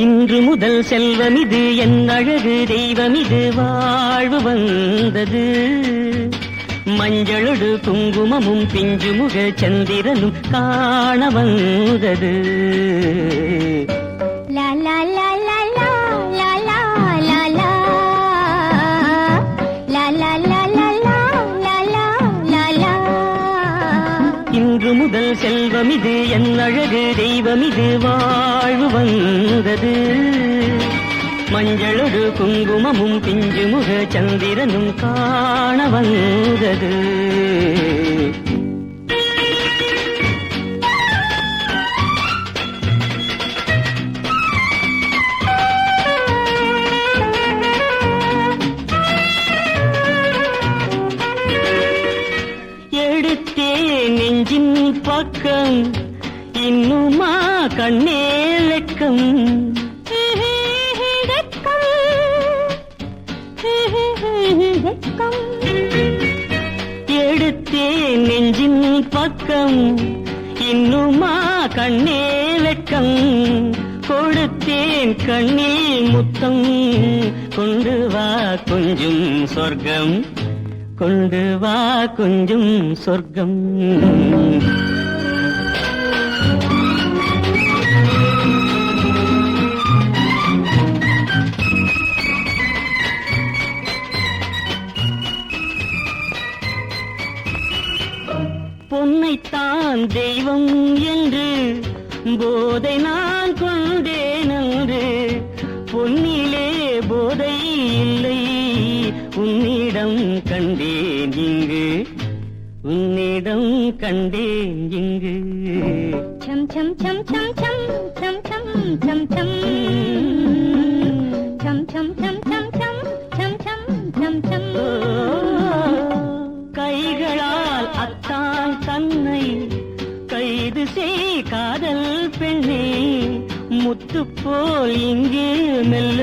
இன்று முதல் செல்வம் இது என் அழகு தெய்வம் இது வாழ்வு வந்தது. மஞ்சளொடு குங்குமமும் பிஞ்சு முக சந்திரனும் காண வந்தது. லா லா லா லா லா லா லா லா லா லா லா லா லா லா லா லா. இன்று முதல் செல்வம் இது என் அழகு தெய்வம் இது வாழ்வு வந்தது. மஞ்சளொடு குங்குமமும் பிஞ்சு முக சந்திரனும் காண வந்தது. எடுத்தே நெஞ்சின் பக்கம் இன்னுமா கண்ணே வெட்கம். எடுத்தேன் நெஞ்சின் பக்கம் இன்னுமா கண்ணே வெட்கம். கொடுத்தேன் கண்ணில் முத்தம் கொண்டு வா கொஞ்சம் சொர்க்கம். கொண்டு வா கொஞ்சம் சொர்க்கம். பொன்னைத்தான் தெய்வம் என்று போதை நான் கொண்டேன் என்று. பொன்னிலே போதை இல்லை உன்னிடம் கண்டேன் இங்கு. உன்னிடம் கண்டேன் இங்கு. சம் சம் சம் சம் சம் சம் சம் சம் சம் சம் சம் சம் சம் சம் சம் சம் சம். கைகளால் அத்தான் தன்னை கைது செய் காதல் பெண்ணே. முத்து போல் இங்கே மெல்ல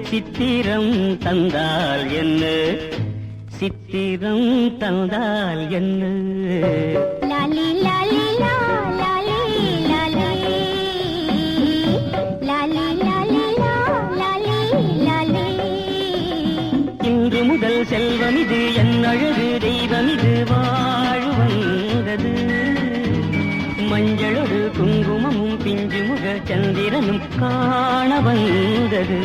சித்திரம் தந்தால் என்ன. சித்திரம் தந்தால் என்ன. லாலி லாலி லா லாலி லாலி லாலி லாலி லா லாலி லாலி. இன்று முதல் செல்வம் இது என் அழகு தெய்வம் இது வாழ்வு வந்தது. மஞ்சளொடு குங்குமமும் பிஞ்சு முக சந்திரனும் காண வந்தது.